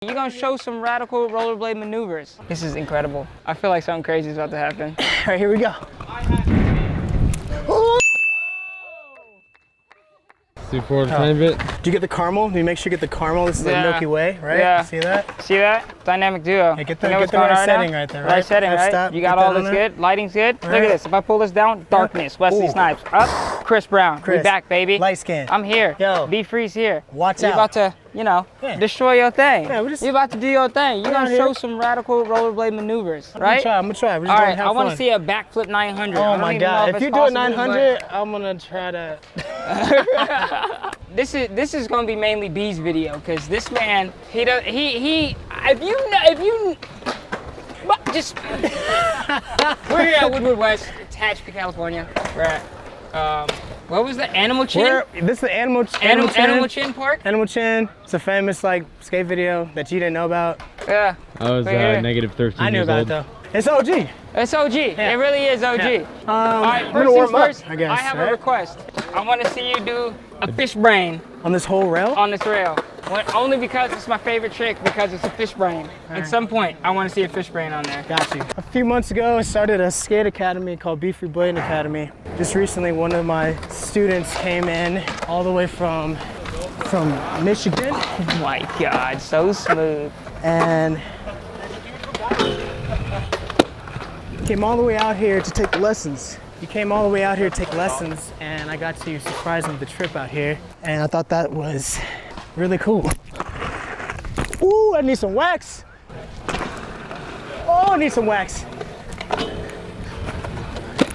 You're gonna show some radical rollerblade maneuvers. This is incredible. I feel like something crazy is about to happen. All right, here we go. See forward a tiny bit. Do you get the caramel? Do you make sure you get the caramel? This is like Milky Way, right? Yeah. See that? See that? Dynamic duo. Yeah, get the right setting right there, right? Right setting, right? Stop. You got all this good? Lighting's good? Look at this. If I pull this down, darkness. Wesley Snipes. Up. Chris Brown. Chris. We back, baby. Light skin. I'm here. Yo. B-Free's here. Watch You're out. about to, you know, destroy your thing. Yeah, You're about to do your thing. You're gonna show some radical rollerblade maneuvers, right? I'm gonna try. We're just all gonna right, have I want fun. to see a backflip 900. Oh my God! If you do a 900, but... I'm gonna try to. This is gonna be mainly B's video because this man, if you just we're here at Woodward West, Tehachapi, California. We're at what was the Animal Chin? This is the Animal Chin Park. Animal Chin. It's a famous like skate video that you didn't know about. Yeah. I was negative 13 I knew years about old. it though. It's OG. It's OG. Yeah. It really is OG. Yeah. All right, I'm gonna first warm things up, first. I guess, I have right? a request. I want to see you do a fish brain On this whole rail? on this rail. Only because it's my favorite trick because it's a fish brain. At some point, I want to see a fish brain on there. Got you. A few months ago, I started a skate academy called Be Free Blading Academy. Just recently, one of my students came in all the way from Michigan. Oh my God, so smooth. And came all the way out here to take lessons. He came all the way out here to take lessons, and I got to surprise him with the trip out here. And I thought that was really cool. Ooh, I need some wax. Oh, I need some wax.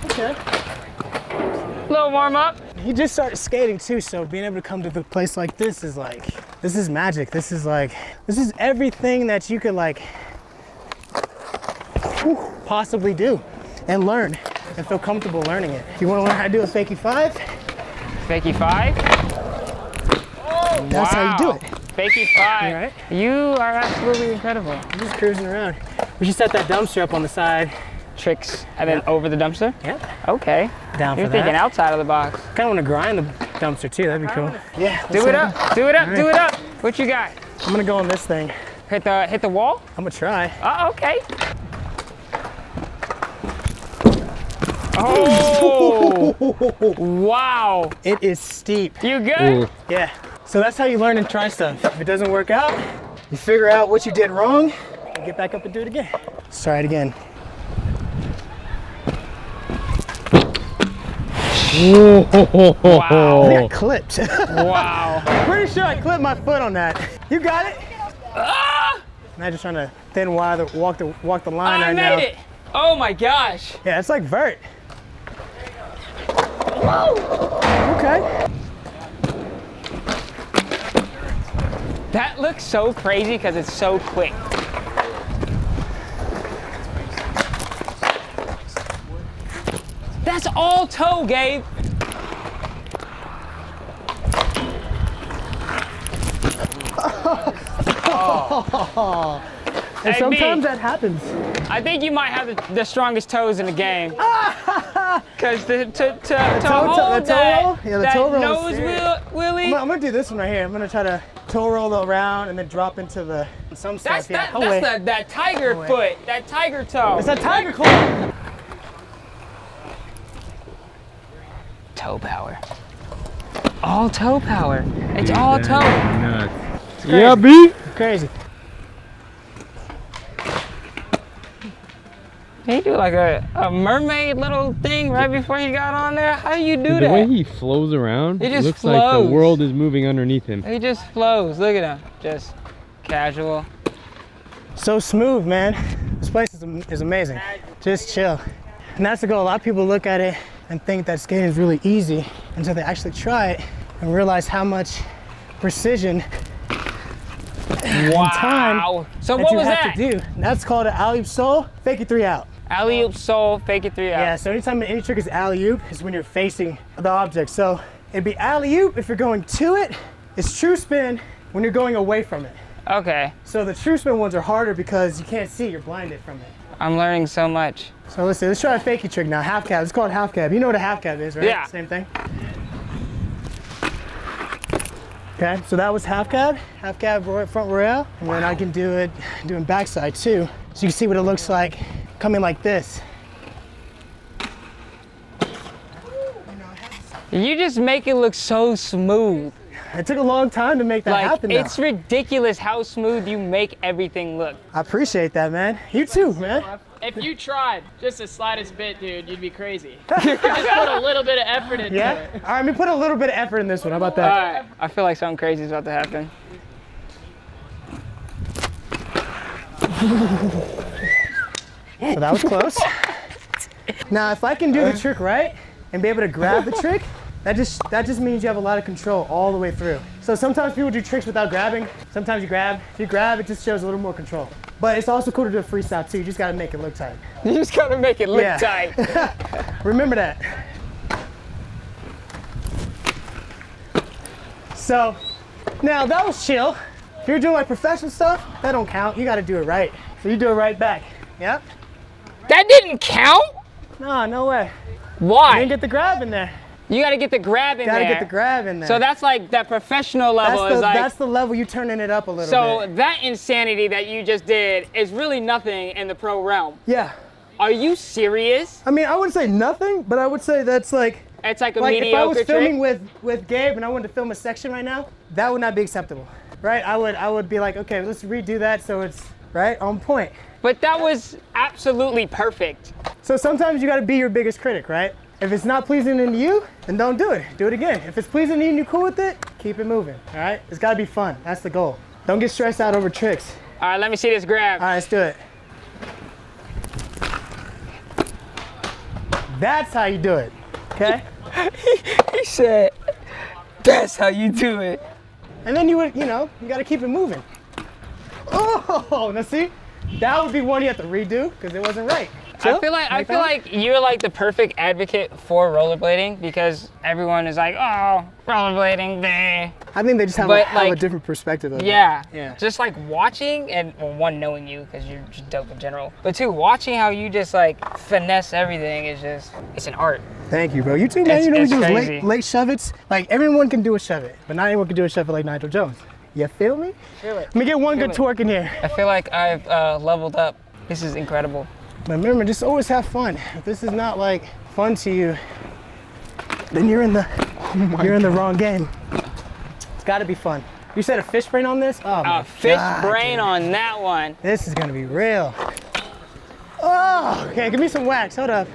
Okay. Little warm up. He just started skating too, so being able to come to the place like this is magic. This is everything that you could possibly do and learn and feel comfortable learning it. If you want to learn how to do a fakie 5, Fakie 5. that's how you do it. Fakie 5. Right? You are absolutely incredible. I'm just cruising around. We should set that dumpster up on the side. Tricks and then over the dumpster? Yep. Okay. Down You're for thinking that. outside of the box. Kind of want to grind the dumpster too. That'd be cool. Yeah. Do it up. Do it up. Do it up. What you got? I'm gonna go on this thing. Hit the wall? I'm gonna try. Oh, okay. Oh! Wow. It is steep. You good? Ooh. Yeah. So that's how you learn and try stuff. If it doesn't work out, you figure out what you did wrong and get back up and do it again. Let's try it again. Wow. I think I clipped. Wow. Pretty sure I clipped my foot on that. You got it? Ah! Imagine trying to thin wire walk the line I right made now. it. Oh my gosh. Yeah, it's like vert. Okay. That looks so crazy because it's so quick. That's all toe, Gabe. And Hey, sometimes B. that happens. I think you might have the strongest toes in the game. Because to toe hold roll? that, Yeah, the that toe roll is nose serious. wheelie. I'm gonna do this one right here. I'm gonna try to toe roll around and then drop into the some stuff. That's Yeah. that tiger foot, that tiger toe. It's a tiger claw. Toe power. All toe power. It's all toe. Nuts. Crazy. Yeah, B. Crazy. He do like a mermaid little thing right before he got on there. How do you do The that? way he flows around, He it just looks like flows. the world is moving underneath him. He just flows. Look at him. Just casual. So smooth, man. This place is amazing. Just chill. And that's the goal. A lot of people look at it and think that skating is really easy until they actually try it and realize how much precision Wow. time So that what you was have that? to do. That's called an alley-oop soul, fake it 3 out. Alley-oop soul, fake it 3 out. Yeah, so anytime any trick is alley-oop is when you're facing the object. So it'd be alley-oop if you're going to it. It's true spin when you're going away from it. Okay. So the true spin ones are harder because you can't see, you're blinded from it. I'm learning so much. So let's see, let's try a fakie trick now. Half cab, it's called half cab. You know what a half cab is, right? Yeah. Same thing. Okay, so that was half cab front rail, and then I can do it doing backside too. So you can see what it looks like coming like this. You just make it look so smooth. It took a long time to make that happen though. It's ridiculous how smooth you make everything look. I appreciate that, man. You too, man. If you tried just the slightest bit, dude, you'd be crazy. You just put a little bit of effort into it. All right, let me put a little bit of effort in this one. How about that? All right, I feel like something crazy is about to happen. So that was close. Now, if I can do the trick right and be able to grab the trick, that just means you have a lot of control all the way through. So sometimes people do tricks without grabbing. Sometimes you grab. If you grab, it just shows a little more control. But it's also cool to do a freestyle too. You just gotta make it look tight. You just gotta make it look tight. Remember that. So, now that was chill. If you're doing like professional stuff, that don't count. You gotta do it right. So you do it right back. Yep. That didn't count? No, no way. Why? You didn't get the grab in there. You gotta get the grab in there. Gotta get the grab in there. So that's like that professional level That's the level you turning it up a little bit. So that insanity that you just did is really nothing in the pro realm. Yeah. Are you serious? I mean, I wouldn't say nothing, but I would say that's like... It's like a If mediocre I was filming trick? with Gabe and I wanted to film a section right now, that would not be acceptable, right? I would be like, okay, let's redo that so it's, right, on point. But that was absolutely perfect. So sometimes you gotta be your biggest critic, right? If it's not pleasing to you, then don't do it. Do it again. If it's pleasing to you and you're cool with it, keep it moving, all right? It's gotta be fun. That's the goal. Don't get stressed out over tricks. All right, let me see this grab. All right, let's do it. That's how you do it, okay? He said, that's how you do it. And then you gotta keep it moving. Oh, now see? That would be one you have to redo because it wasn't right. I feel like you're like the perfect advocate for rollerblading because everyone is like, oh, rollerblading, bleh. I think they just have a different perspective of it. Yeah. Just like watching and well, one, knowing you because you're just dope in general. But two, watching how you just like finesse everything is just, it's an art. Thank you, bro. You too, man. You know, we do crazy. late shove-its. Like everyone can do a shove-it, but not everyone can do a shove-it like Nigel Jones. You feel me? Feel it. Let me get one good twerk in here. I feel like I've leveled up. This is incredible. But remember, just always have fun. If this is not like fun to you, then you're in the wrong game. It's got to be fun. You said a fish brain on this? Oh my A fish God, brain dude. on that one. This is gonna be real. Oh, okay, give me some wax. Hold up.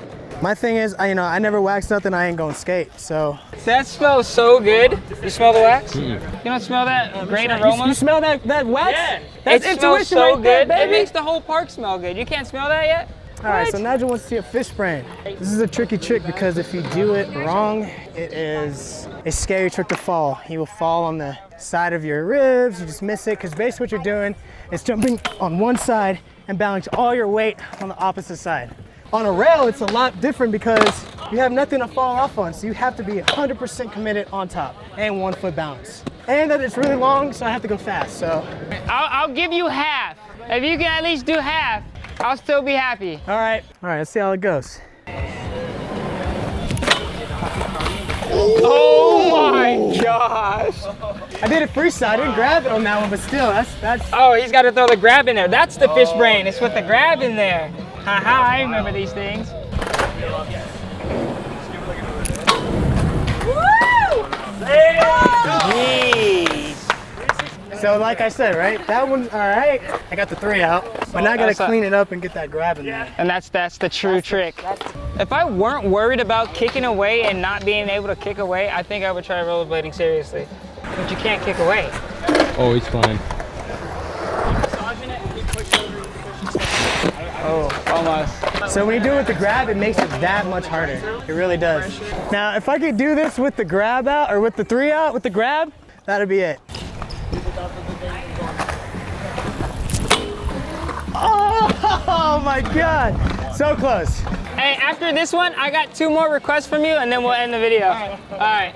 My thing is, I never wax nothing. I ain't gonna skate. So That smells so good. You smell the wax? You don't smell that great aroma? you smell that wax? Yeah. That's it intuition smells so right there, good. It baby. makes the whole park smell good. You can't smell that yet? All right, so Nigel wants to see a fish brain. This is a tricky trick because if you do it wrong, it is a scary trick to fall. You will fall on the side of your ribs, you just miss it, because basically what you're doing is jumping on one side and balancing all your weight on the opposite side. On a rail, it's a lot different because you have nothing to fall off on, so you have to be 100% committed on top and 1 foot balance. And that it's really long, so I have to go fast, so. I'll give you half. If you can at least do half, I'll still be happy. All right, let's see how it goes. Oh my gosh. I did it freestyle, I didn't grab it on that one, but still, that's. Oh, he's got to throw the grab in there. That's the fish brain. It's with the grab in there. Haha, I remember these things. Jeez. So like I said, right, that one's all right. I got the 3 out, but now I gotta clean it up and get that grab in there. And that's the true trick. If I weren't worried about kicking away and not being able to kick away, I think I would try rollerblading seriously. But you can't kick away. Oh, he's fine. Oh, almost. So when you do it with the grab, it makes it that much harder. It really does. Now, if I could do this with the grab out, or with the 3 out, with the grab, that'd be it. Oh my God, so close. Hey, after this one, I got 2 more requests from you, and then we'll end the video. All right.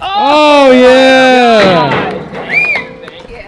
Oh yeah!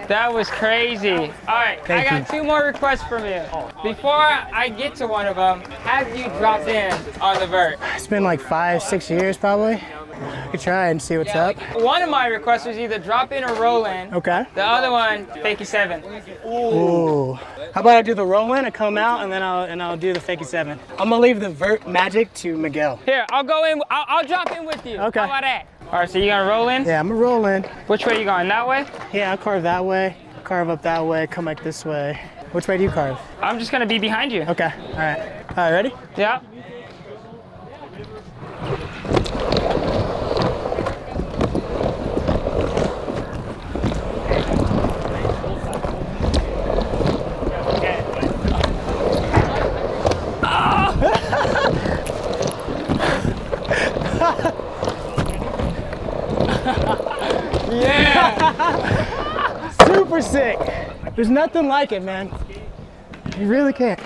That That was crazy. All right, I Thank got you. 2 more requests from you. Before I get to one of them, have you dropped in on the vert? It's been like 5-6 years probably. I could try and see what's up. One of my requests was either drop in or roll in. Okay. The other one, fakie 7. Ooh. How about I do the roll in, I come out, and then I'll do the fakie 7. I'm gonna leave the vert magic to Miguel. Here, I'll go in. I'll drop in with you. Okay. How about that? All right, so you gonna roll in? Yeah, I'm gonna roll in. Which way you going? That way? Yeah, I'll carve that way, carve up that way, come back this way. Which way do you carve? I'm just gonna be behind you. Okay, all right. All right, ready? Yeah. Yeah! Super sick. There's nothing like it, man. You really can't.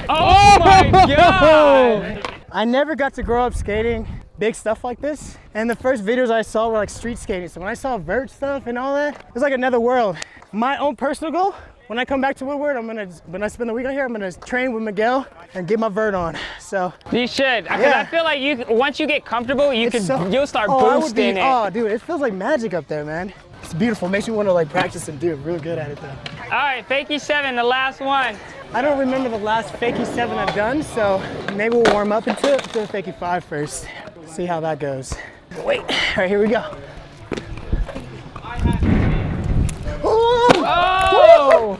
Oh my god! I never got to grow up skating big stuff like this. And the first videos I saw were like street skating. So when I saw vert stuff and all that, it was like another world. My own personal goal, when I come back to Woodward, when I spend the week out here, I'm gonna train with Miguel and get my vert on. So You should, because Yeah. I feel like once you get comfortable, you'll start I would boosting it. Oh, dude, it feels like magic up there, man. It's beautiful. Makes me want to like practice and do it. Real good at it though. All right, fakie 7, the last one. I don't remember the last fakie 7 I've done, so maybe we'll warm up into it. Do a fakie 5 first. See how that goes. Wait, all right, here we go. Oh!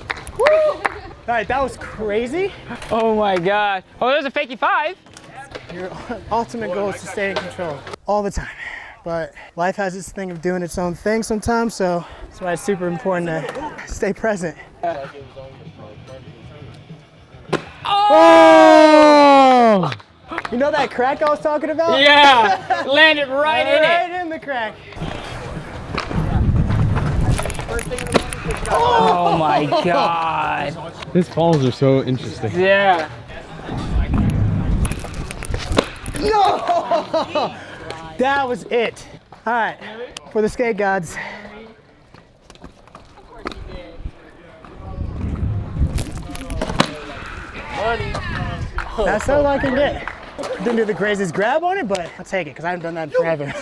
All right, that was crazy. Oh my god. Oh, there's a fakie 5. Your ultimate goal is to stay in control all the time. But life has this thing of doing its own thing sometimes, so that's why it's super important to stay present. Oh! You know that crack I was talking about? Yeah, landed right in it. Right in the crack. Oh my god. His falls are so interesting. Yeah. No! That was it. All right, for the skate gods. That's all I can get. Didn't do the craziest grab on it, but I'll take it because I haven't done that in forever.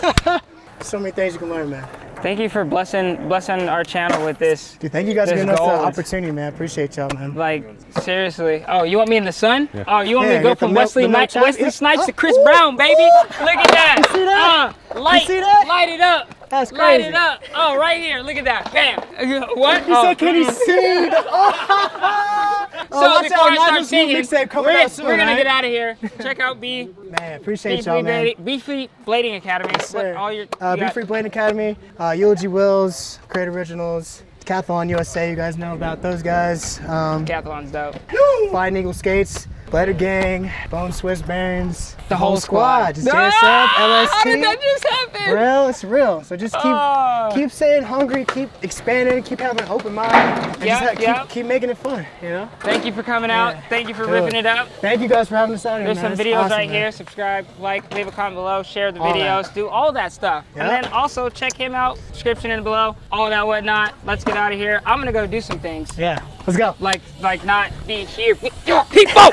So many things you can learn, man. Thank you for blessing our channel with this. Dude, thank you guys for This giving us the gold. opportunity, man. Appreciate y'all, man. Like, seriously. Oh, you want me in the sun? Yeah. Oh, you want me Yeah, to go get the from milk- Wesley the milk chocolate? Wesley Snipes to Chris Ooh. Brown, baby? Look at that. You see that? Light, You see that? light it up. That's Light crazy. it up. Oh, right here. Look at that. Bam. What? He said, can you see? So watch before out, I start Nigel's new singing, mixtape coming out soon, we're gonna right? get out of here. Check out B Man, appreciate y'all, man. Free Blading Academy. Sir. All your Be Free Blade Academy, Eulogy Wills, Create Originals, Decathlon USA, you guys know about those guys. Decathlon's dope. Flying Eagle Skates, Blader Gang, Bone Swiss Bearings, The whole squad. Just JSF, LST. How did that just happen? Real, it's real. So just keep staying hungry, keep expanding, keep having an open mind, and keep making it fun, you know? Thank you for coming out. Yeah. Thank you for Cool. ripping it up. Thank you guys for having us out here, There's man. some It's videos awesome, right man. here. Subscribe, like, leave a comment below, share the All videos, that. do all that stuff. Yep. And then also check him out, description in below, all that whatnot. Let's get out of here. I'm gonna go do some things. Yeah, let's go. Like not be here with your people.